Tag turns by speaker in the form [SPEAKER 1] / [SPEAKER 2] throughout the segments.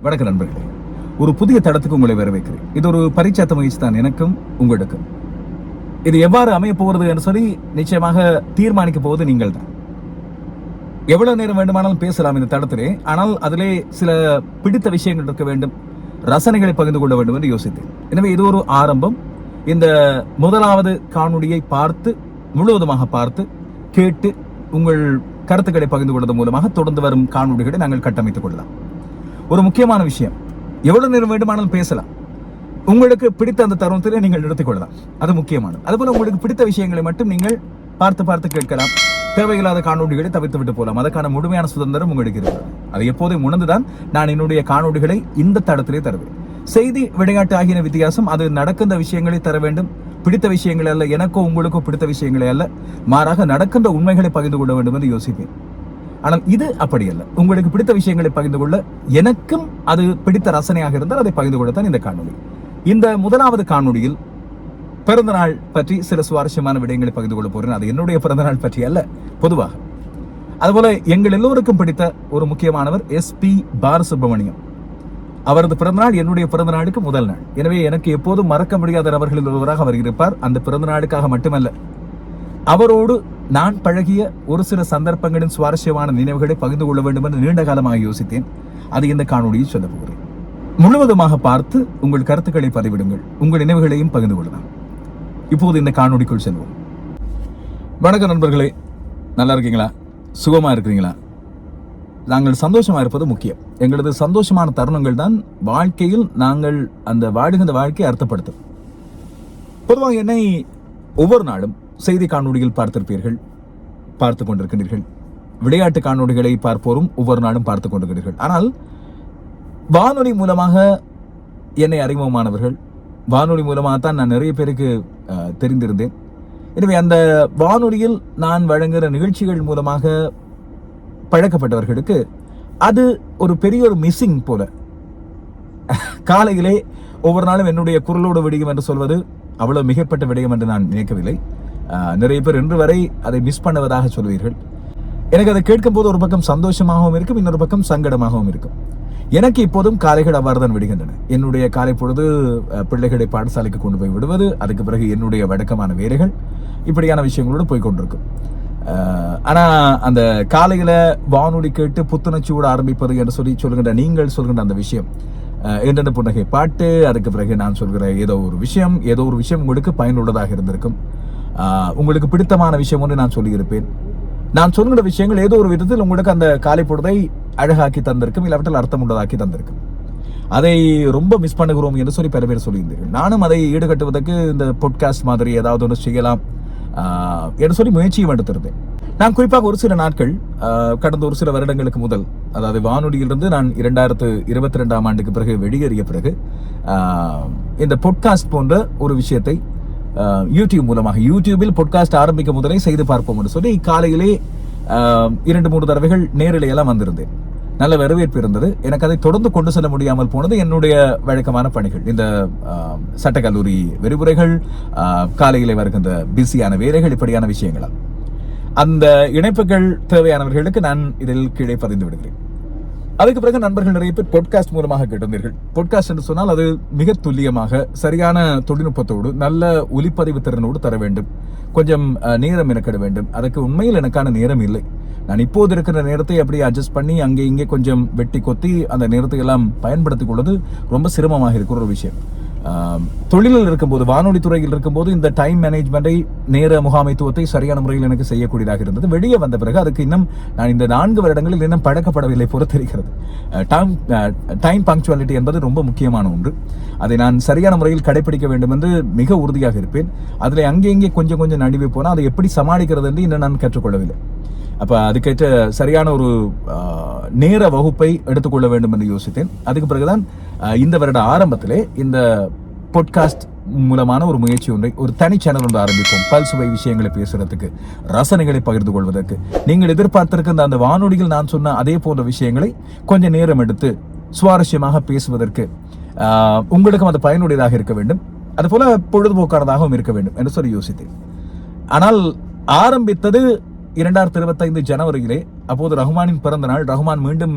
[SPEAKER 1] வணக்கம் நண்பர்களே, ஒரு புதிய தடத்துக்கு உங்களை வரவேற்கிறேன். இது ஒரு பரிச்சாத்த முயற்சி தான் எனக்கும் உங்களுக்கும். இது எவ்வாறு அமைய போகிறது என்று சொல்லி நிச்சயமாக தீர்மானிக்க போவது நீங்கள் தான். எவ்வளவு நேரம் வேண்டுமானாலும் பேசலாம் இந்த தடத்திலே, ஆனால் அதிலே சில பிடித்த விஷயங்கள் இருக்க வேண்டும், ரசனைகளை பகிர்ந்து கொள்ள வேண்டும் என்று யோசித்தேன். எனவே இது ஒரு ஆரம்பம். இந்த முதலாவது காணொளியை பார்த்து முழுவதுமாக பார்த்து கேட்டு உங்கள் கருத்துக்களை பகிர்ந்து கொள்வதன் மூலமாக தொடர்ந்து வரும் காணொளிகளை நாங்கள் கட்டமைத்துக் கொள்ளலாம். ஒரு முக்கியமான விஷயம், எவ்வளவு நேரம் வேண்டுமானாலும் பேசலாம். உங்களுக்கு பிடித்த அந்த தருணத்திலே நீங்கள் நிறுத்திக் கொள்ளலாம், அது முக்கியமானது. அதுபோல உங்களுக்கு பிடித்த விஷயங்களை மட்டும் நீங்கள் பார்த்து பார்த்து கேட்கலாம். தேவையில்லாத காணொளிகளை தவிர்த்து விட்டு போகலாம். அதற்கான முழுமையான சுதந்திரம் உங்களுக்கு இருக்கிறது. அதை எப்போதும் உணர்ந்துதான் நான் என்னுடைய காணொளிகளை இந்த தடத்திலே தருவேன். செய்தி, விளையாட்டு ஆகிய வித்தியாசம். அது நடக்கின்ற விஷயங்களை தர வேண்டும், பிடித்த விஷயங்களை அல்ல, எனக்கோ உங்களுக்கோ பிடித்த விஷயங்களை அல்ல, மாறாக நடக்கின்ற உண்மைகளை பகிர்ந்து கொள்ள வேண்டும் என்று யோசிப்பேன். ஆனால் இது அப்படி அல்ல. உங்களுக்கு பிடித்த விஷயங்களை பகிர்ந்து கொள்ள, எனக்கும் அது பிடித்த ரசனையாக இருந்தால் அதை பகிர்ந்து கொள்ளத்தான் இந்த காணொளி. இந்த முதலாவது காணொளியில் பிறந்தநாள் பற்றி சில சுவாரஸ்யமான விடயங்களை பகிர்ந்து கொள்ள போறேன். அது என்னுடைய பிறந்தநாள் பற்றி அல்ல, பொதுவாக. அதுபோல எங்கள் எல்லோருக்கும் பிடித்த ஒரு முக்கியமானவர் SP பாலசுப்ரமணியம். அவரது பிறந்தநாள் என்னுடைய பிறந்தநாளுக்கு முதல் நாள். எனவே எனக்கு எப்போதும் மறக்க முடியாத நபர்களில் ஒருவராக அவர் இருப்பார். அந்த பிறந்தநாளுக்காக மட்டுமல்ல, அவரோடு நான் பழகிய ஒரு சில சந்தர்ப்பங்களின் சுவாரஸ்யமான நினைவுகளை பகிர்ந்து கொள்ள வேண்டும் என்று நீண்ட காலமாக யோசித்தேன். அது இந்த காணொளியில் சொல்ல போகிறேன். முழுவதுமாக பார்த்து உங்கள் கருத்துக்களை பதிவிடுங்கள், உங்கள் நினைவுகளையும் பகிர்ந்து கொள்ளலாம். இப்போது இந்த காணொளிக்குள் செல்வோம். வணக்கம் நண்பர்களே, நல்லா இருக்கீங்களா? சுகமா இருக்கிறீங்களா? நாங்கள் சந்தோஷமா இருப்பது முக்கியம். எங்களது சந்தோஷமான தருணங்கள் தான் வாழ்க்கையில் நாங்கள் அந்த வாழ்கின்ற வாழ்க்கையை அர்த்தப்படுத்தும். பொதுவாக என்னை ஒவ்வொரு நாளும் செய்தி காணொளியில் பார்த்திருப்பீர்கள், பார்த்து கொண்டிருக்கிறீர்கள். விளையாட்டு காணொளிகளை பார்ப்போரும் ஒவ்வொரு நாளும் பார்த்து கொண்டிருக்கிறீர்கள். ஆனால் வானொலி மூலமாக என்னை அறிமுகமானவர்கள், வானொலி மூலமாகத்தான் நான் நிறைய பேருக்கு தெரிந்திருந்தேன். எனவே அந்த வானொலியில் நான் வழங்குகிற நிகழ்ச்சிகள் மூலமாக பழக்கப்பட்டவர்களுக்கு அது ஒரு பெரிய ஒரு மிஸ்ஸிங் போல. காலையிலே ஒவ்வொரு நாளும் என்னுடைய குரலோடு விடியும் என்று சொல்வது அவ்வளவு மிகப்பட்ட விடயம் என்று நான் நினைக்கவில்லை. நிறைய பேர் இன்று வரை அதை மிஸ் பண்ணுவதாக சொல்வீர்கள். எனக்கு அதை கேட்கும் போது ஒரு பக்கம் சந்தோஷமாகவும் இருக்கும், இன்னொரு பக்கம் சங்கடமாகவும் இருக்கும். எனக்கு இப்போதும் காலைகள் அவ்வாறு தான் விடுகின்றன. என்னுடைய காலை பொழுது பிள்ளைகளை பாடசாலைக்கு கொண்டு போய் விடுவது, அதுக்கு பிறகு என்னுடைய வழக்கமான வேலைகள், இப்படியான விஷயங்களோடு போய்கொண்டிருக்கும். ஆனா அந்த காலையில வானொலி கேட்டு புத்துணர்ச்சியோடு ஆரம்பிப்பது என்று சொல்லுகின்ற நீங்கள் சொல்கின்ற அந்த விஷயம், என்னென்ன புன்னகை பாட்டு, அதுக்கு பிறகு நான் சொல்கிற ஏதோ ஒரு விஷயம் உங்களுக்கு பயனுள்ளதாக இருந்திருக்கும். உங்களுக்கு பிடித்தமான விஷயம் ஒன்று நான் சொல்லியிருப்பேன். நான் சொல்கிற விஷயங்கள் ஏதோ ஒரு விதத்தில் உங்களுக்கு அந்த காலை பொழுதை அழகாக்கி தந்திருக்கும், இல்லாவிட்டால் அர்த்தம் உள்ளதாக்கி தந்திருக்கும். அதை ரொம்ப மிஸ் பண்ணுகிறோம் என்று சொல்லி பல பேர் சொல்லியிருந்தீர்கள். நானும் அதை ஈடுகட்டுவதற்கு இந்த பாட்காஸ்ட் மாதிரி ஏதாவது ஒன்று செய்யலாம் என்று சொல்லி முயற்சியும் எடுத்திருந்தேன். நான் குறிப்பாக ஒரு சில நாட்கள் கடந்த ஒரு சில வருடங்களுக்கு முதல், அதாவது வானொலியிலிருந்து நான் 2022ஆம் ஆண்டுக்கு பிறகு வெளியேறிய பிறகு இந்த பாட்காஸ்ட் போன்ற ஒரு விஷயத்தை யூடியூப் மூலமாக, யூடியூபில் பாட்காஸ்ட் ஆரம்பிக்க முதலே செய்து பார்ப்போம் என்று சொல்லி காலையிலே 2-3 தடவைகள் நேரிலையெல்லாம் வந்திருந்தேன். நல்ல வரவேற்பு இருந்தது. எனக்கு அதை தொடர்ந்து கொண்டு செல்ல முடியாமல் போனது என்னுடைய வழக்கமான பணிகள், இந்த சட்டக்கல்லூரி விரிவுரைகள், காலையிலே வருகின்ற பிஸியான வேலைகள், இப்படியான விஷயங்களால். அந்த இணைப்புகள் தேவையானவர்களுக்கு நான் இதில் கீழே பதிந்து விடுகிறேன். அதுக்கு பிறகு நண்பர்கள் நிறைய பேர் பாட்காஸ்ட் மூலமாக கேட்டிருந்தீர்கள். பாட்காஸ்ட் என்று சொன்னால் அது மிக துல்லியமாக, சரியான தொழில்நுட்பத்தோடு, நல்ல ஒலிப்பதிவு திறனோடு தர வேண்டும். கொஞ்சம் நேரம் மெனக்கிட வேண்டும். அதுக்கு உண்மையில் எனக்கான நேரம் இல்லை. நான் இப்போது இருக்கிற நேரத்தை அப்படியே அட்ஜஸ்ட் பண்ணி அங்கே இங்கே கொஞ்சம் வெட்டி கொத்தி அந்த நேரத்தை எல்லாம் பயன்படுத்திக் கொள்வது ரொம்ப சிரமமாக இருக்கிற ஒரு விஷயம். தொழிலில் இருக்கும்போது, வானொலி துறையில் இருக்கும்போது இந்த டைம் மேனேஜ்மெண்ட்டை, நேர முகாமைத்துவத்தை சரியான முறையில் எனக்கு செய்யக்கூடியதாக இருந்தது. வெளியே வந்த பிறகு அதுக்கு இன்னும் நான் இந்த 4 வருடங்களில் இன்னும் பழக்கப்படவில்லை போல தெரிகிறது. டைம் பங்க்சுவாலிட்டி என்பது ரொம்ப முக்கியமான ஒன்று. அதை நான் சரியான முறையில் கடைபிடிக்க வேண்டும் என்று மிக உறுதியாக இருப்பேன். அதில் அங்கே இங்கே கொஞ்சம் நடுவே போனால் அதை எப்படி சமாளிக்கிறது என்று இன்னும் நான் கற்றுக்கொள்ளவில்லை. அப்போ அதுக்கேற்ற சரியான ஒரு நேர வகுப்பை எடுத்துக்கொள்ள வேண்டும் என்று யோசித்தேன். அதுக்கு பிறகுதான் இந்த வருட ஆரம்பத்திலே இந்த பாட்காஸ்ட் மூலமான ஒரு முயற்சி ஒன்றை, ஒரு தனி சேனல் ஒன்று ஆரம்பிப்போம். பல்சுவை விஷயங்களை பேசுறதுக்கு, ரசனைகளை பகிர்ந்து கொள்வதற்கு, நீங்கள் எதிர்பார்த்திருக்கின்ற அந்த வானொலியில் நான் சொன்ன அதே போன்ற விஷயங்களை கொஞ்சம் நேரம் எடுத்து சுவாரஸ்யமாக பேசுவதற்கு, உங்களுக்கும் அது பயனுடையதாக இருக்க வேண்டும், அதுபோல பொழுதுபோக்கானதாகவும் இருக்க வேண்டும் என்று சொல்லி யோசித்தேன். ஆனால் ஆரம்பித்தது 2025 ஜனவரியிலே. அப்போது ரஹ்மானின் பிறந்த நாள். ரஹ்மான் மீண்டும்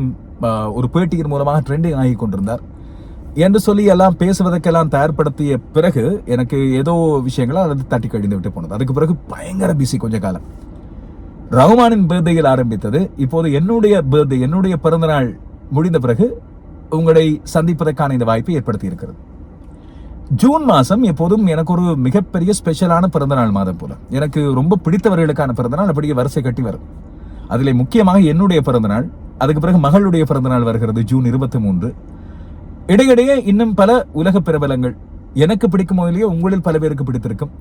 [SPEAKER 1] ஒரு பேட்டியின் மூலமாக ட்ரெண்டிங் ஆகி கொண்டிருந்தார் என்று சொல்லி எல்லாம் பேசுவதற்கெல்லாம் தயார்படுத்திய பிறகு எனக்கு ஏதோ விஷயங்களை அது தட்டி கழிந்து விட்டு போனது. அதுக்கு பிறகு பயங்கர பிஸி கொஞ்ச காலம். ரஹ்மானின் பர்த்டேயில் ஆரம்பித்தது. இப்போது என்னுடைய பர்த்டே, என்னுடைய பிறந்தநாள் முடிந்த பிறகு உங்களை சந்திப்பதற்கான இந்த வாய்ப்பை ஏற்படுத்தி இருக்கிறது. ஜூன் மாதம் எப்போதும் எனக்கு ஒரு மிகப்பெரிய ஸ்பெஷலான பிறந்தநாள் மாதம் போல. எனக்கு ரொம்ப பிடித்தவர்களுக்கான பிறந்தநாள் அப்படியே வரிசை கட்டி வரும். அதில் முக்கியமாக என்னுடைய பிறந்தநாள், அதுக்கு பிறகு மகளுடைய பிறந்தநாள் வருகிறது ஜூன் 23. இடையிடையே இன்னும் பல உலக பிரபலங்கள் எனக்கு பிடிக்குமோ இல்லையோ உங்களில் பல பேருக்கு பிடித்திருக்கும்,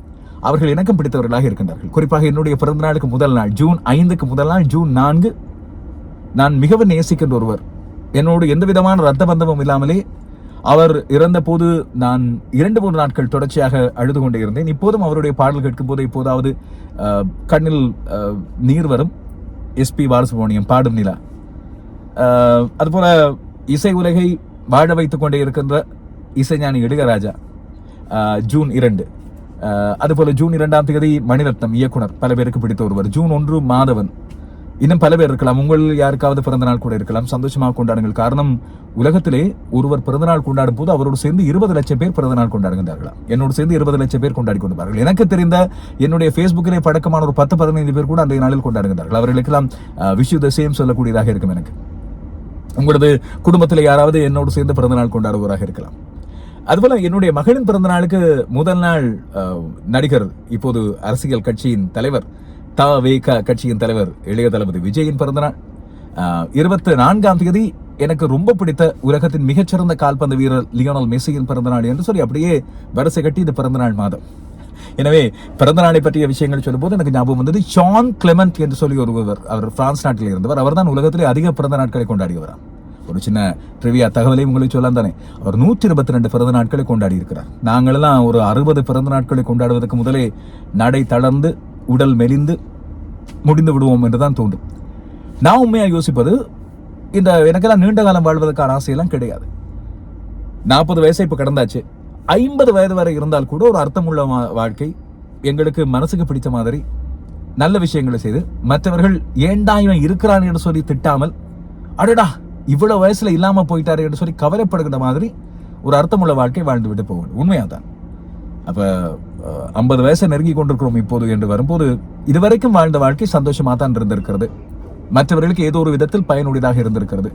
[SPEAKER 1] அவர்கள் எனக்கும் பிடித்தவர்களாக இருக்கின்றார்கள். குறிப்பாக என்னுடைய பிறந்த நாளுக்கு முதல் நாள் ஜூன் 5க்கு முதல் நாள் ஜூன் 4 நான் மிகவும் நேசிக்கின்ற ஒருவர், என்னோடு எந்த விதமான ரத்த பந்தமும் இல்லாமலே அவர் இறந்த போது நான் 2-3 நாட்கள் தொடர்ச்சியாக அழுது கொண்டே இருந்தேன். இப்போதும் அவருடைய பாடல் கேட்கும் போது இப்போதாவது கண்ணில் நீர் வரும். எஸ்பி பாலசுப்ரமணியம் பாடும் நிலா. அதுபோல இசை உலகை வாழ வைத்துக் கொண்டே இருக்கின்ற இசைஞானி இளையராஜா ஜூன் 2. அதுபோல ஜூன் 2ஆம் தேதி மணிரத்னம் இயக்குனர், பல பேருக்கு பிடித்த ஒருவர். ஜூன் 1 மாதவன். இன்னும் பல பேர் இருக்கலாம். உங்கள் யாருக்காவது பிறந்தநாள் கூட இருக்கலாம். சந்தோஷமாக கொண்டாடுங்கள். காரணம், உலகத்திலே ஒருவர் பிறந்தநாள் கொண்டாடும் போது அவரோடு சேர்ந்து 20 லட்சம் பேர் பிறந்தநாள் கொண்டாடுகின்றார்களா. என்னோடு சேர்ந்து 20 லட்சம் பேர் கொண்டாடி கொண்டிருப்பார்கள். எனக்கு தெரிந்த என்னுடைய ஃபேஸ்புக்கிலே பழக்கமான ஒரு 10-15 பேர் கூட அந்த நாளில் கொண்டாடுகின்றார்கள். அவர்களுக்கெல்லாம் விஷ் யூ தி சேம் சொல்லக்கூடியதாக இருக்கும். எனக்கு உங்களது குடும்பத்தில் யாராவது என்னோடு சேர்ந்து பிறந்தநாள் கொண்டாடுவராக இருக்கலாம். அதுபோல என்னுடைய மகளின் பிறந்த நாளுக்கு முதல் நாள் நடிகர், இப்போது அரசியல் கட்சியின் தலைவர், தவேக கட்சியின் தலைவர் இளைய தளபதி விஜயின் பிறந்தநாள். 24ஆம் தேதி எனக்கு ரொம்ப பிடித்த உலகத்தின் மிகச்சிறந்த கால்பந்து வீரர் லியோனல் மெஸ்ஸியின் பிறந்தநாள் என்று சொல்லி அப்படியே வரிசை கட்டி இது பிறந்தநாள் மாதம். எனவே பிறந்தநாளை பற்றிய விஷயங்கள் சொல்லும்போது எனக்கு ஞாபகம் வந்தது ஷான் கிளெமெண்ட் என்று சொல்லி ஒருவர். அவர் பிரான்ஸ் நாட்டில் இருந்தவர். அவர் தான் உலகத்திலே அதிக பிறந்த நாட்களை கொண்டாடியவராம். ஒரு சின்ன ட்ரிவியா தகவலை உங்களுக்கு சொல்லலாம் தானே. அவர் 122 பிறந்த நாட்களை கொண்டாடி இருக்கிறார். நாங்களெல்லாம் ஒரு 60 பிறந்த நாட்களை கொண்டாடுவதற்கு முதலே நடை தளர்ந்து உடல் மெலிந்து முடிந்து விடுவோம் என்றுதான் தோன்றும். நான் உண்மையா யோசிப்பது, இந்த எனக்கெல்லாம் நீண்ட காலம் வாழ்வதற்கான ஆசையெல்லாம் கிடையாது. 40 வயசை இப்ப கடந்தாச்சு. 50 வயது வரை இருந்தால் கூட ஒரு அர்த்தமுள்ள வாழ்க்கை, எங்களுக்கு மனசுக்கு பிடித்த மாதிரி நல்ல விஷயங்களை செய்து, மற்றவர்கள் ஏண்டா இவன் இருக்கிறான் என்று சொல்லி திட்டாமல், அடடா இவ்வளவு வயசுல இல்லாம போயிட்டாரு என்று சொல்லி கவலைப்படுகிற மாதிரி ஒரு அர்த்தமுள்ள வாழ்க்கை வாழ்ந்து விட்டு போகணும். உண்மையாதான். அப்ப 50 வயசை நெருங்கி கொண்டிருக்கிறோம் இப்போது என்று வரும்போது, இதுவரைக்கும் வாழ்ந்த வாழ்க்கை சந்தோஷமா தான் இருந்திருக்கிறது. மற்றவர்களுக்கு ஏதோ ஒரு விதத்தில் பயனுடையதாக இருந்திருக்கிறது.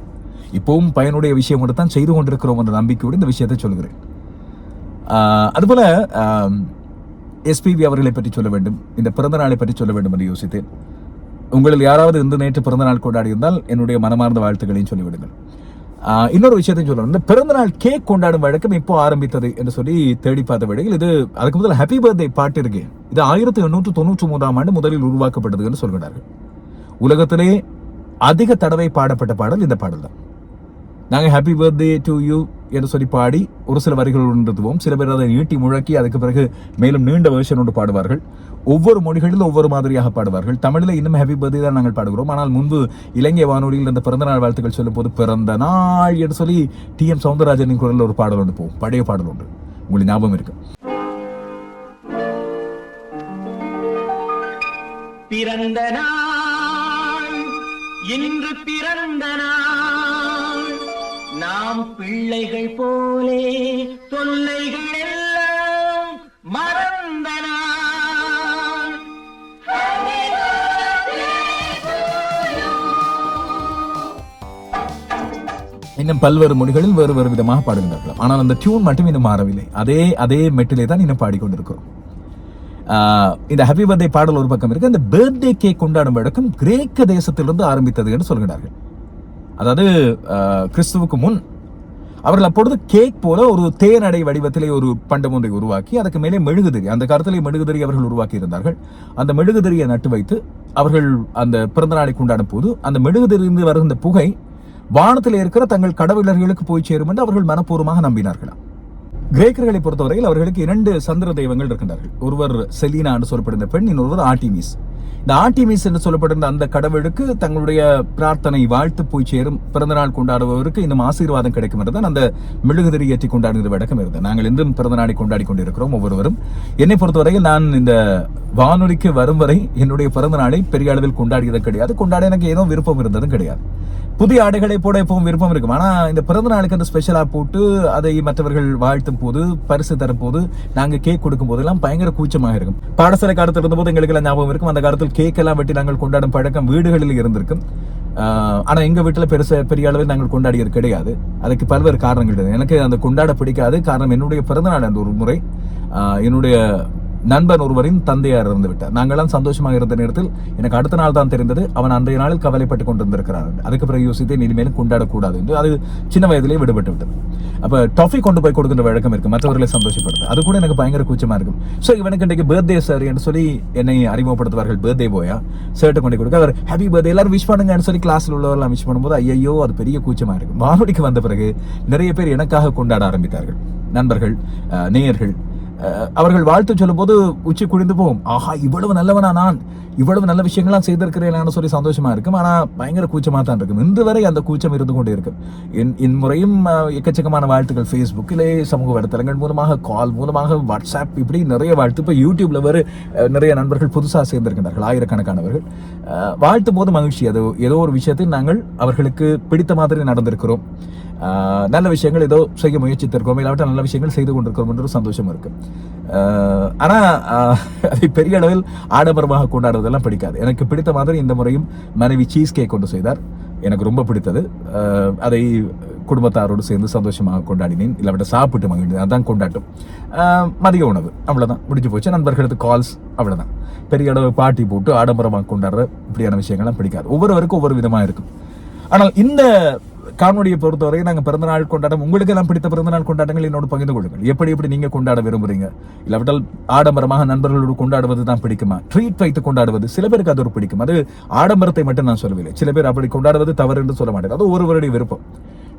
[SPEAKER 1] இப்பவும் பயனுடைய விஷயம் மட்டும் தான் செய்து கொண்டிருக்கிறோம் என்ற நம்பிக்கையோடு இந்த விஷயத்தை சொல்கிறேன். அதுபோல எஸ்பிபி அவர்களை பற்றி சொல்ல வேண்டும், இந்த பிறந்த நாளை பற்றி சொல்ல வேண்டும் என்று யோசித்தேன். உங்களில் யாராவது இந்த நேற்று பிறந்த நாள் கொண்டாடி இருந்தால் என்னுடைய மனமார்ந்த வாழ்த்துக்களையும் சொல்லிவிடுங்கள். இன்னொரு விஷயத்தையும் சொல்லணும். இந்த பிறந்த நாள் கேக் கொண்டாடும் வழக்கம் இப்போ ஆரம்பித்தது என்று சொல்லி தேடி பார்த்த வேளையில், இது அதுக்கு முதல் ஹாப்பி பர்த்டே பாட்டு இருக்கு. இது 1893ஆம் ஆண்டு முதலில் உருவாக்கப்பட்டது என்று சொல்கிறார்கள். உலகத்திலே அதிக தடவை பாடப்பட்ட பாடல் இந்த பாடல் தான். நாங்கள் ஹாப்பி பர்த்டே டு யூ என்று சொல்லி பாடி ஒரு சில வரிகள் நிறுத்துவோம். சில பேர் அதை நீட்டி முழக்கி அதுக்கு பிறகு மேலும் நீண்ட வெர்ஷன் ஒன்று பாடுவார்கள். ஒவ்வொரு மொழிகளிலும் ஒவ்வொரு மாதிரியாக பாடுவார்கள். தமிழில் இன்னும் ஹாப்பி பர்த்டே தான் நாங்கள் பாடுகிறோம். ஆனால் முன்பு இலங்கை வானொலியில் இந்த பிறந்த நாள் வாழ்த்துக்கள் சொல்லும் போது பிறந்த நாள் என்று சொல்லி TM சௌந்தரராஜனின் குரலில் ஒரு பாடல் ஒன்று போகும். பழைய பாடல் ஒன்று உங்களுக்கு ஞாபகம் இருக்கு.
[SPEAKER 2] பிறந்த நாள் இன்று பிறந்த நாள், நாம் பிள்ளைகள் போலே தொல்லைகள் எல்லாம் மறந்த நாள்.
[SPEAKER 1] இன்னும் பல்வேறு மொழிகளில் வேறு வேறு விதமாக பாடுகின்றார்கள். ஆனால் அந்த டியூன் மட்டும் இன்னும் மாறவில்லை. அதே மெட்டிலே தான் இன்னும் பாடிக்கொண்டிருக்கிறோம். இந்த ஹாப்பி பர்த்டே பாடல் ஒரு பக்கம் இருக்கு. இந்த பர்த்டே கேக் கொண்டாடும் வழக்கம் கிரேக்க தேசத்திலிருந்து ஆரம்பித்தது என்று சொல்கிறார்கள். அதாவது கிறிஸ்துவுக்கு முன் அவர்கள் அப்பொழுது கேக் போல ஒரு தேனடை வடிவத்திலே ஒரு பண்டம் ஒன்றை உருவாக்கி அதற்கு மேலே மெழுகுதிரி, அந்த காலத்திலே மெழுகுதிரி அவர்கள் உருவாக்கி இருந்தார்கள். அந்த மெழுகுதிரியை நட்டு வைத்து அவர்கள் அந்த பிறந்த நாளை கொண்டாடும் போது அந்த மெழுகுதிரியிலிருந்து வருகின்ற புகை வானத்தில் இருக்கிற தங்கள் கடவுளர்களுக்கு போய் சேரும் என்று அவர்கள் மனப்பூர்வமாக நம்பினார்களாம். கிரேக்கர்களை பொறுத்தவரையில் அவர்களுக்கு 2 சந்திர தெய்வங்கள் இருக்கின்றார்கள். ஒருவர் செலீனா என்று சொல்லப்படுகிற பெண், இன்னொருவர் ஆர்டிமிஸ். இந்த ஆர்டிமிஸ் என்று சொல்லப்படுகிற அந்த கடவுளுக்கு தங்களுடைய பிரார்த்தனை வாழ்த்து போய் சேரும். பிறந்தநாள் கொண்டாடுபவருக்கு இன்னும் ஆசீர்வாதம் கிடைக்கும் என்றுதான் அந்த மெழுகுதிரி ஏற்றி கொண்டாடுகிற வழக்கம் இருந்தது. நாங்கள் இன்றும் பிறந்தநாளை கொண்டாடி கொண்டிருக்கிறோம் ஒவ்வொருவரும். என்னை பொறுத்தவரையில் நான் இந்த வானொலிக்கு வரும் வரை என்னுடைய பிறந்த நாளை பெரிய அளவில் கொண்டாடியது கிடையாது. கொண்டாட எனக்கு ஏதோ விருப்பம் இருந்ததும் கிடையாது. புதிய ஆடைகளை போட எப்பவும் விருப்பம் இருக்கும். ஆனா இந்த பிறந்த நாளுக்கு அந்த ஸ்பெஷலா போட்டு அதை மற்றவர்கள் வாழ்த்தும் போது, பரிசு தரும் போது, நாங்க கேக் கொடுக்கும் போதெல்லாம் பயங்கர கூச்சமாக இருக்கும். பாடசாலை காலத்தில் இருந்த போது எங்களுக்கு எல்லாம் ஞாபகம் இருக்கும். அந்த காலத்தில் கேக் எல்லாம் வெட்டி நாங்கள் கொண்டாடும் பழக்கம் வீடுகளில் இருந்திருக்கும். ஆனா எங்க வீட்டுல பெரிய அளவில் நாங்கள் கொண்டாடியது கிடையாது. அதுக்கு பல்வேறு காரணங்கள் இருக்கு. எனக்கு அந்த கொண்டாட பிடிக்காது. காரணம், என்னுடைய பிறந்த நாள் அந்த ஒரு முறை என்னுடைய நண்பன் ஒருவரின் தந்தையார் இருந்து விட்டார். நாங்களாம் சந்தோஷமாக இருந்த நேரத்தில் எனக்கு அடுத்த நாள் தான் தெரிந்தது அவன் அன்றைய நாளில் கவலைப்பட்டு கொண்டிருந்திருக்கிறார். அதுக்கு பிறகு யோசித்தேன், இனிமேலும் கொண்டாடக்கூடாது என்று. அது சின்ன வயதிலே விடுபட்டு விட்டது. அப்ப டாஃபி கொண்டு போய் கொடுக்கின்ற வழக்கம் இருக்கு, மற்றவர்களை சந்தோஷப்படுத்த. அது கூட எனக்கு பயங்கர கூச்சமா இருக்கும். ஸோ இவனுக்கு இன்றைக்கு பர்த்டே சார் என்று சொல்லி என்னை அறிமுகப்படுத்துவார்கள். பர்த்டே போயா ஷர்ட்டை கொண்டு கொடுக்க, அவர் ஹாப்பி பர்த்டே எல்லாரும் விஷ் பண்ணுங்கன்னு சொல்லி கிளாஸில் உள்ளவரெல்லாம் விஷ் பண்ணும்போது ஐயோ அது பெரிய கூச்சமா இருக்கும். வானொலிக்கு வந்த பிறகு நிறைய பேர் எனக்காக கொண்டாட ஆரம்பித்தார்கள். நண்பர்கள், நேயர்கள். அவர்கள் வாழ்த்து சொல்லும் போது உச்சி குடிந்து போகும். ஆஹா, இவ்வளவு நல்லவனா நான், இவ்வளவு நல்ல விஷயங்கள்லாம் செய்திருக்கிறேன் சொல்லி சந்தோஷமா இருக்கும். ஆனா பயங்கர கூச்சமா தான் இருக்கும். இன்று வரை அந்த கூச்சம் இருந்து கொண்டே இருக்கும். இம்முறையும் எக்கச்சக்கமான வாழ்த்துக்கள் ஃபேஸ்புக்கிலே, சமூக வலைத்தளங்கள் மூலமாக, கால் மூலமாக, வாட்ஸ்அப், இப்படி நிறைய வாழ்த்து. இப்போ யூடியூப்ல வேறு நிறைய நண்பர்கள் புதுசாக சேர்ந்திருக்கின்றார்கள், ஆயிரக்கணக்கானவர்கள். வாழ்த்தும் போது மகிழ்ச்சி. அது ஏதோ ஒரு விஷயத்தில் நாங்கள் அவர்களுக்கு பிடித்த மாதிரி நடந்திருக்கிறோம், நல்ல விஷயங்கள் ஏதோ செய்ய முயற்சித்திருக்கிறோம், இல்லாவிட்டால் நல்ல விஷயங்கள் செய்து கொண்டிருக்கிறோம் என்ற சந்தோஷம் இருக்கு. ஆனா அதை பெரிய அளவில் ஆடம்பரமாக கொண்டாடுவதெல்லாம் பிடிக்காது. எனக்கு பிடித்த மாதிரி இந்த முறையும் மனைவி சீஸ் கேக் கொண்டு செய்தார். எனக்கு ரொம்ப பிடித்தது. அதை குடும்பத்தாரோடு சேர்ந்து சந்தோஷமாக கொண்டாடினேன், இல்லாவிட்ட சாப்பிட்டு மகிழ்ந்தேன். அதான் கொண்டாட்டம். மதிய உணவு அவ்வளவுதான், முடிஞ்சு போச்சு. நண்பர்களுக்கு கால்ஸ், அவ்வளவுதான். பெரிய அளவு பார்ட்டி போட்டு ஆடம்பரமாக கொண்டாடுற இப்படியான விஷயங்கள்லாம் பிடிக்காது. ஒவ்வொருவருக்கும் ஒவ்வொரு விதமா இருக்கும். ஆனால் இந்த காணொலியை பொறுத்தவரை நாங்கள் பிறந்தநாள் கொண்டாட்டம், உங்களுக்கு எல்லாம் பிடித்த பிறந்தநாள் கொண்டாட்டங்கள் என்னோடு பகிர்ந்து கொள்ளுங்கள். எப்படி நீங்க கொண்டாட விரும்புறீங்க? இல்லாவிட்டால் ஆடம்பரமாக நண்பர்களோடு கொண்டாடுவது தான் பிடிக்குமா? ட்ரீட் வைத்து கொண்டாடுவது சில பேருக்கு அது ஒரு பிடிக்கும். அது ஆடம்பரத்தை மட்டும் நான் சொல்லவில்லை. சில பேர் அப்படி கொண்டாடுவது தவறு என்று சொல்ல மாட்டேன். அது ஒருவருடைய விருப்பம்.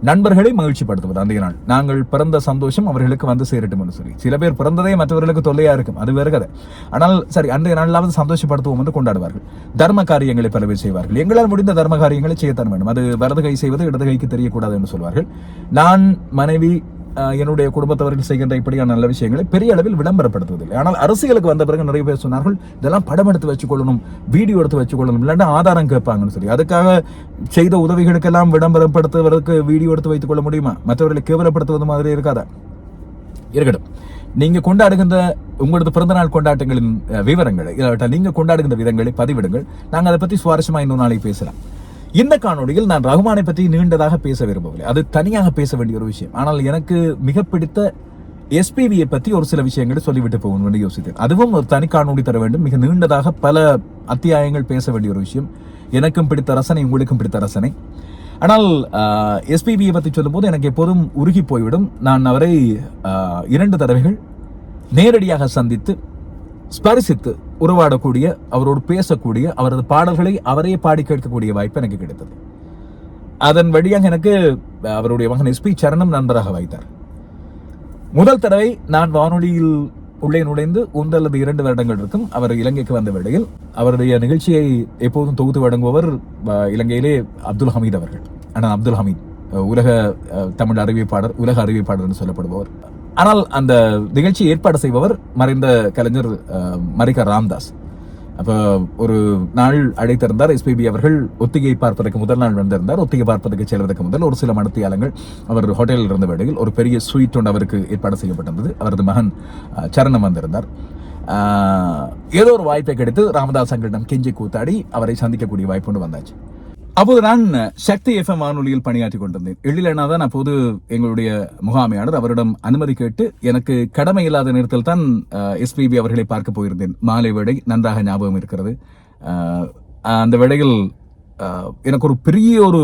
[SPEAKER 1] நண்பர்களை மகிழ்ச்சிப்படுத்துவது, அன்றைய நாள் நாங்கள் பிறந்த சந்தோஷம் அவர்களுக்கு வந்து சேரட்டும் என்று சொல்லி. சில பேர் பிறந்ததே மற்றவர்களுக்கு தொல்லையா இருக்கும், அது வேறு கதை. ஆனால் சரி, அன்றைய நாளாவது சந்தோஷப்படுத்துவோம் என்று கொண்டாடுவார்கள். தர்ம காரியங்களை பல பேர் செய்வார்கள். எங்களால் முடிந்த தர்ம காரியங்களை செய்யத்தான் வேண்டும். அது வலது கை செய்வது இடது கைக்கு தெரியக்கூடாது என்று சொல்வார்கள். நான், மனைவி, என்னுடைய குடும்பத்தவர்கள் செய்கின்ற இப்படியான நல்ல விஷயங்களை பெரிய அளவில் விளம்பரப்படுத்துவதில்லை. ஆனால் அரசியலுக்கு வந்த பிறகு நிறைய பேர் சொன்னார்கள், இதெல்லாம் படம் எடுத்து வச்சுக்கொள்ளணும், வீடியோ எடுத்து வச்சுக்கொள்ளணும், இல்லாட்டா ஆதாரம் கேட்பாங்கன்னு சொல்லி. அதுக்காக செய்த உதவிகளுக்கெல்லாம் விளம்பரப்படுத்துவதற்கு வீடியோ எடுத்து வைத்துக் கொள்ள முடியுமா? மற்றவர்களை கேவலப்படுத்துவது மாதிரி இருக்காதா? இருக்கட்டும். நீங்க கொண்டாடுகின்ற உங்களது பிறந்தநாள் கொண்டாட்டங்களின் விவரங்களை, இல்லாவிட்டால் நீங்க கொண்டாடுகின்ற விதங்களை பதிவிடுங்கள். நாங்கள் அதை பற்றி சுவாரஸ்யமா இன்னொரு நாளைக்கு பேசலாம். இந்த காணொலியில் நான் ரஹ்மானை பற்றி நீண்டதாக பேச விரும்பவில்லை. அது தனியாக பேச வேண்டிய ஒரு விஷயம். ஆனால் எனக்கு மிக பிடித்த எஸ்பிபியை பற்றி ஒரு சில விஷயங்களை சொல்லிவிட்டு போகணும் என்று யோசித்தேன். அதுவும் ஒரு தனி காணொலி தர வேண்டும். மிக நீண்டதாக பல அத்தியாயங்கள் பேச வேண்டிய ஒரு விஷயம். எனக்கும் பிடித்த ரசனை, உங்களுக்கும் பிடித்த ரசனை. ஆனால் எஸ்பிபியை பற்றி சொல்லும் போது எனக்கு எப்போதும் உருகி போய்விடும். நான் அவரை 2 தடவைகள் நேரடியாக சந்தித்து ஸ்பரிசித்து உருவாடக்கூடிய, அவரோடு பேசக்கூடிய, அவரது பாடல்களை அவரே பாடி கேட்கக்கூடிய வாய்ப்பு எனக்கு கிடைத்தது. அதன் வழியாக எனக்கு அவருடைய மகன் SP சரணம் நண்பராக வைத்தார். முதல் தடவை நான் வானொலியில் உள்ளே நுழைந்து 1 அல்லது 2 வருடங்கள் இருக்கும். அவர் இலங்கைக்கு வந்த வேளையில் அவருடைய நிகழ்ச்சியை எப்போதும் தொகுத்து வழங்குபவர் இலங்கையிலே அப்துல் ஹமீத் அவர்கள். ஆனால் அப்துல் ஹமீத் உலக தமிழ் அறிவிப்பாளர், உலக அறிவிப்பாளர் என்று சொல்லப்படுபவர். ஆனால் அந்த நிகழ்ச்சியை ஏற்பாடு செய்பவர் மறைந்த கலைஞர் மரிகா ராம்தாஸ். அப்போ ஒரு நாள் அழைத்திருந்தார். SPB அவர்கள் ஒத்திகை பார்ப்பதற்கு முதல் நாள் வந்திருந்தார். ஒத்திகை பார்ப்பதற்கு செல்வதற்கு முதல் ஒரு சில மணித்தியாலங்கள் அவர் ஹோட்டலில் இருந்த வேளையில் ஒரு பெரிய ஸ்வீட் ஒன்று அவருக்கு ஏற்பாடு செய்யப்பட்டிருந்தது. அவரது மகன் சரணம் வந்திருந்தார். ஏதோ ஒரு வாய்ப்பை கிடைத்து ராமதாஸ் அங்கிடம் கெஞ்சி கூத்தாடி அவரை சந்திக்கக்கூடிய வாய்ப்பு ஒன்று வந்தாச்சு. அப்போது நான் சக்தி FM வானொலியில் பணியாற்றி கொண்டிருந்தேன். எழிலனாதான் அப்போது எங்களுடைய முகாமையாளர். அவரிடம் அனுமதி கேட்டு எனக்கு கடமை இல்லாத நேரத்தில் தான் SPB அவர்களை பார்க்க போயிருந்தேன். மாலை வேளை, நன்றாக ஞாபகம் இருக்கிறது. அந்த வேளையில் எனக்கு ஒரு பெரிய ஒரு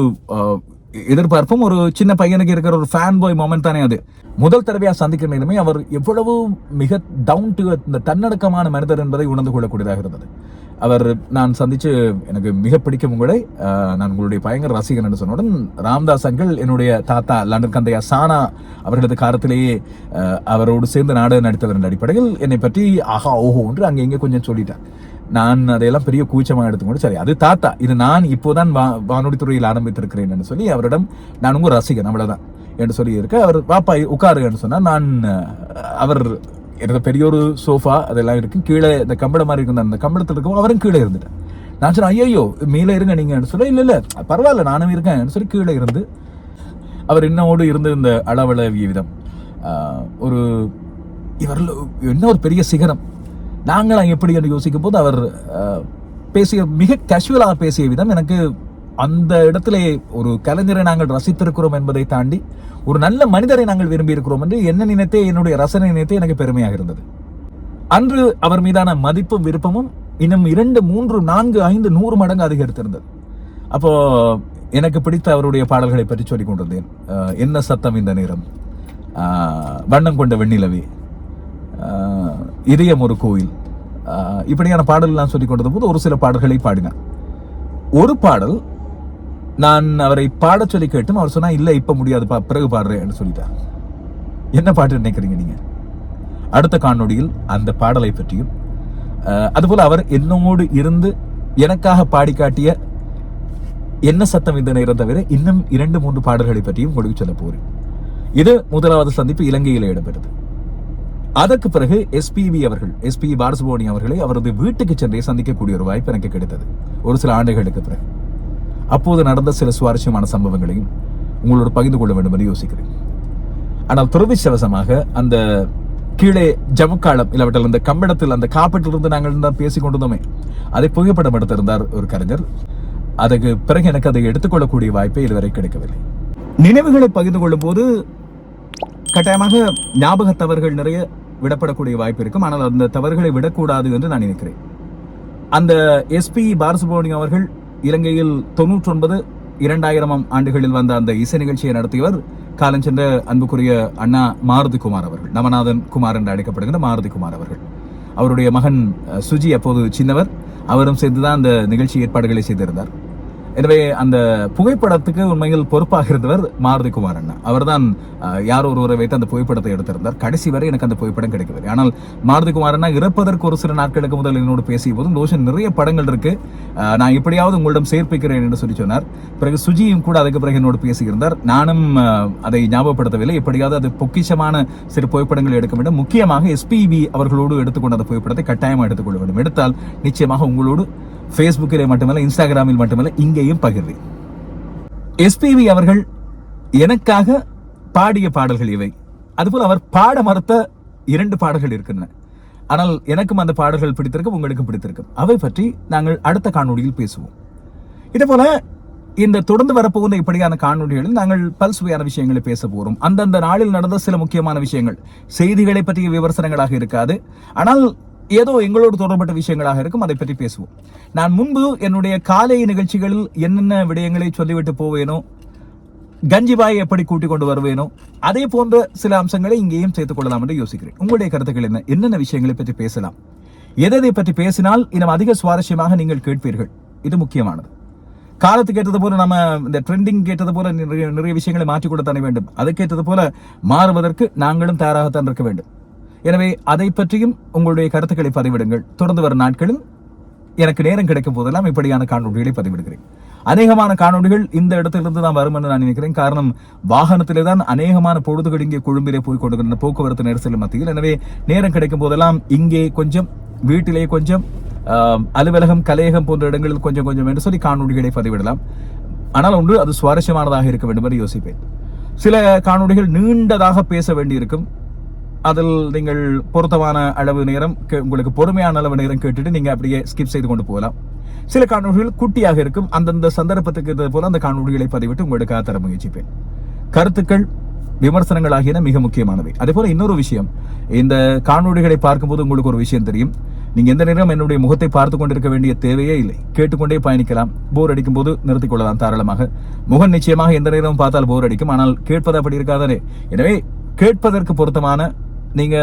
[SPEAKER 1] எதிர்பார்ப்பும், ஒரு சின்ன பையனுக்கு இருக்கிற ஒரு ஃபேன் பாய் மொமெண்ட் தானே அது. முதல் தடவையாக சந்திக்கிற நேரமே அவர் எவ்வளவு மிக டவுன் டு இந்த தன்னடக்கமான மனிதர் என்பதை உணர்ந்து கொள்ளக்கூடியதாக இருந்தது. அவர் நான் சந்திச்சு எனக்கு மிக பிடிக்கும் உங்களை, நான் உங்களுடைய பயங்கர ரசிகன் என்று சொன்னவுடன், ராம்தாஸ் அங்கிள் என்னுடைய தாத்தா லண்டன் கந்தையா சானா அவர்களது காலத்திலேயே அவரோடு சேர்ந்து நாடகம் நடித்தவர் என்ற அடிப்படையில் என்னை பற்றி ஆஹா ஓஹோ என்று அங்கே இங்கே கொஞ்சம் சொல்லிட்டார். நான் அதையெல்லாம் பெரிய கூச்சமாக எடுத்துக்கொண்டு சரி அது தாத்தா, இது நான் இப்போதான் வானொலி துறையில் ஆரம்பித்திருக்கிறேன் என்று சொல்லி அவரிடம் நான் உங்க ரசிகன் அவ்வளவுதான் என்று சொல்லி இருக்க, அவர் பாப்பா உட்காருன்னு சொன்னார். நான் அவர் எனது பெரிய ஒரு சோஃபா அதெல்லாம் இருக்கு, கீழே இந்த கம்பளம் மாதிரி இருந்த அந்த கம்பளத்தில் இருக்கும், அவரும் கீழே இருந்துட்டேன். நான் சொன்னேன் ஐயோ மேலே இருங்க நீங்க சொல்ல, இல்ல பரவாயில்ல நானும் இருக்கேன் சொல்லி கீழே இருந்து அவர் என்னோடு இருந்து இந்த அளவளவிய விதம் ஒரு இவரில் என்ன ஒரு பெரிய சிகரம். நாங்களாம் எப்படி என்று யோசிக்கும் போது அவர் பேசிய மிக கேஷுவலாக பேசிய விதம் எனக்கு அந்த இடத்திலே ஒரு கலைஞரை நாங்கள் ரசித்திருக்கிறோம் என்பதை தாண்டி ஒரு நல்ல மனிதரை நாங்கள் விரும்பி இருக்கிறோம் என்று என்ன நினைத்தே, என்னுடைய ரசனை நினைத்தே எனக்கு பெருமையாக இருந்தது. அன்று அவர் மீதான மதிப்பும் விருப்பமும் இன்னும் 2, 3, 4, 5, 100 மடங்கு அதிகரித்திருந்தது. அப்போ எனக்கு பிடித்த அவருடைய பாடல்களை பற்றி சொல்லிக் கொண்டிருந்தேன். என்ன சத்தம் இந்த நேரம், வண்ணம் கொண்ட வெண்ணிலவே, இதயம் ஒரு கோயில், இப்படியான பாடல்கள் சொல்லிக் கொண்டிருந்த போது ஒரு சில பாடல்களை பாடினார். ஒரு பாடல் நான் அவரை பாட சொல்லி கேட்டும் அவர் சொன்னா இல்ல இப்ப முடியாது பிறகு பாடுறேன் சொல்லிட்டார். என்ன பாட்டு நினைக்கிறீங்க நீங்க? அடுத்த காணொளியில் அந்த பாடலை பற்றியும் அதுபோல அவர் என்னோடு இருந்து எனக்காக பாடி காட்டிய என்ன சத்தம் இந்த நேரம் தவிர இன்னும் 2, 3 பாடல்களை பற்றியும் உங்களுக்கு சொல்ல போறேன். இது முதலாவது சந்திப்பு இலங்கையில் இடம்பெற்றது. அதற்கு பிறகு எஸ்பி பாலசுப்ரமணியம் அவர்களை அவரது வீட்டுக்கு சென்றே சந்திக்கக்கூடிய ஒரு வாய்ப்பு எனக்கு கிடைத்தது ஒரு சில ஆண்டுகளுக்கு பிறகு. அப்போது நடந்த சில சுவாரஸ்யமான சம்பவங்களையும் உங்களோடு பகிர்ந்து கொள்ள வேண்டும் என்று யோசிக்கிறேன். ஆனால் துரதிர்ஷ்டவசமாக அந்த கீழே ஜமுக்காலம் இல்லாவிட்டால் அந்த கம்பளத்தில் அந்த காப்பீட்டிலிருந்து நாங்கள் தான் பேசிக் கொண்டிருந்தோமே, அதை புகைப்படம் எடுத்திருந்தார் ஒரு கலைஞர். அதுக்கு பிறகு எனக்கு அதை எடுத்துக்கொள்ளக்கூடிய வாய்ப்பை இதுவரை கிடைக்கவில்லை. நினைவுகளை பகிர்ந்து கொள்ளும் போது கட்டாயமாக ஞாபக தவறுகள் நிறைய விடப்படக்கூடிய வாய்ப்பு இருக்கும். ஆனால் அந்த தவறுகளை விடக்கூடாது என்று நான் நினைக்கிறேன். அந்த எஸ்பி பாலசுப்ரமணியம் அவர்கள் இலங்கையில் 99, 2000 ஆண்டுகளில் வந்த அந்த இசை நிகழ்ச்சியை நடத்தியவர் காலஞ்சென்ற அன்புக்குரிய அண்ணா மாருதி குமார் அவர்கள், நவநாதன் குமார் என்று அழைக்கப்படுகின்ற மாருதி குமார் அவர்கள். அவருடைய மகன் சுஜி அப்போது சின்னவர், அவரும் சேர்ந்துதான் அந்த நிகழ்ச்சி ஏற்பாடுகளை செய்திருந்தார். எனவே அந்த புகைப்படத்துக்கு உண்மையில் பொறுப்பாக இருந்தவர் மாருதி குமார் அண்ணா. அவர் தான் யாரோ ஒருவரை வைத்து அந்த புகைப்படத்தை எடுத்திருந்தார். கடைசி வரை எனக்கு அந்த புகைப்படம் கிடைக்கவில்லை. ஆனால் மாருதி குமார் அண்ணா இறப்பதற்கு ஒரு சில நாட்களுக்கு முதல் என்னோடு பேசிய போது ரோஷன் நிறைய படங்கள் இருக்கு, நான் எப்படியாவது உங்களிடம் சேர்ப்பிக்கிறேன் என்று சொல்லி சொன்னார். பிறகு சுஜியும் கூட அதுக்கு பிறகு என்னோடு பேசியிருந்தார். நானும் அதை ஞாபகப்படுத்தவில்லை. எப்படியாவது அது பொக்கிஷமான சிறு புகைப்படங்கள் எடுக்க வேண்டும். முக்கியமாக எஸ்பிபி அவர்களோடு எடுத்துக்கொண்ட அந்த புகைப்படத்தை கட்டாயமாக எடுத்துக்கொள்ள வேண்டும். எடுத்தால் நிச்சயமாக உங்களோடு பேஸ்புக்கிலே மட்டுமல்ல, இன்ஸ்டாகிராமில் மட்டுமல்ல, இங்கேயும் பகிர்வேன். எஸ்பிபி அவர்கள் எனக்காக பாடிய பாடல்கள் இவை. அதுபோல் அவர் பாட மறுத்த 2 பாடல்கள் இருக்கின்றன. ஆனால் எனக்கும் அந்த பாடல்கள் பிடித்திருக்கும், உங்களுக்கும் பிடித்திருக்கும். அவை பற்றி நாங்கள் அடுத்த காணொளியில் பேசுவோம். இதே போல இந்த தொடர்ந்து வரப்போகிற இப்படியான காணொளிகளில் நாங்கள் பல்சுவையான விஷயங்களை பேச போகிறோம். அந்தந்த நாளில் நடந்த சில முக்கியமான விஷயங்கள், செய்திகளை பற்றிய விமர்சனங்களாக இருக்காது, ஆனால் ஏதோ எங்களோடு தொடர்பட்ட விஷயங்களாக இருக்கும், அதை பற்றி பேசுவோம். நான் முன்பு என்னுடைய காலை நிகழ்ச்சிகளில் என்னென்ன விடயங்களை சொல்லிவிட்டு போவேனோ, கஞ்சிபாயை எப்படி கூட்டிக் கொண்டு வருவேனோ, அதே போன்ற சில அம்சங்களை இங்கேயும் சேர்த்துக் கொள்ளலாம் என்று யோசிக்கிறேன். உங்களுடைய கருத்துக்கள் என்ன? என்னென்ன விஷயங்களை பற்றி பேசலாம்? எதை பற்றி பேசினால் இன்னும் அதிக சுவாரஸ்யமாக நீங்கள் கேட்பீர்கள்? இது முக்கியமானது. காலத்துக்கு ஏற்றது போல நம்ம இந்த ட்ரெண்டிங் கேட்டது போல நிறைய விஷயங்களை மாற்றி கொடுத்தானே வேண்டும். அதுக்கேற்றது போல மாறுவதற்கு நாங்களும் தயாராகத்தான் இருக்க வேண்டும். எனவே அதை பற்றியும் உங்களுடைய கருத்துக்களை பதிவிடுங்கள். தொடர்ந்து வரும் நாட்களில் எனக்கு நேரம் கிடைக்கும் போதெல்லாம் இப்படியான காணொலிகளை பதிவிடுகிறேன். அநேகமான காணொலிகள் இந்த இடத்திலிருந்து தான் வரும் என்று நான் நினைக்கிறேன். காரணம், வாகனத்திலே தான் அநேகமான பொழுதுகள் இங்கே கொழும்பிலே போய் கொண்டிருக்கின்ற போக்குவரத்து நெரிசல் மத்தியில். எனவே நேரம் கிடைக்கும் போதெல்லாம் இங்கே கொஞ்சம், வீட்டிலே கொஞ்சம், அலுவலகம், கலையகம் போன்ற இடங்களில் கொஞ்சம் கொஞ்சம் என்று சொல்லி காணொலிகளை பதிவிடலாம். ஆனால் ஒன்று, அது சுவாரஸ்யமானதாக இருக்க வேண்டும் என்று யோசிப்பேன். சில காணொலிகள் நீண்டதாக பேச வேண்டியிருக்கும். அதில் நீங்கள் பொருத்தமான அளவு நேரம், உங்களுக்கு பொறுமையான அளவு நேரம் கேட்டுட்டு நீங்க அப்படியே ஸ்கிப் செய்து கொண்டு போகலாம். சில காணொலிகள் குட்டியாக இருக்கும். அந்தந்த சந்தர்ப்பத்துக்கு போல அந்த காணொலிகளை பதிவிட்டு உங்களுக்காக தர முயற்சிப்பேன். கருத்துக்கள், விமர்சனங்கள் ஆகியன மிக முக்கியமானவை. அதே போல இன்னொரு விஷயம், இந்த காணொலிகளை பார்க்கும்போது உங்களுக்கு ஒரு விஷயம் தெரியும். நீங்க எந்த நேரம் என்னுடைய முகத்தை பார்த்து கொண்டிருக்க வேண்டிய தேவையே இல்லை. கேட்டுக்கொண்டே பயணிக்கலாம். போர் அடிக்கும் போது நிறுத்திக் கொள்ளலாம் தாராளமாக. முகம் நிச்சயமாக எந்த நேரமும் பார்த்தால் போர் அடிக்கும். ஆனால் கேட்பது அப்படி இருக்காதானே. எனவே கேட்பதற்கு பொருத்தமான, நீங்க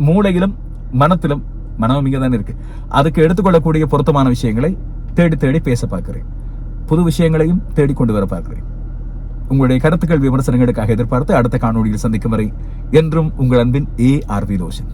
[SPEAKER 1] மூளையிலும் மனத்திலும், மனமும் இங்கே தான் இருக்கு, அதுக்கு எடுத்துக்கொள்ளக்கூடிய பொருத்தமான விஷயங்களை தேடி தேடி பேச பார்க்கிறேன். புது விஷயங்களையும் தேடிக்கொண்டு வர பார்க்கிறேன். உங்களுடைய கருத்துக்கள், விமர்சனங்களுக்காக எதிர்பார்த்து அடுத்த காணொலியில் சந்திக்கும் வரை என்றும் உங்கள் அன்பின் ARV ரோஷன்.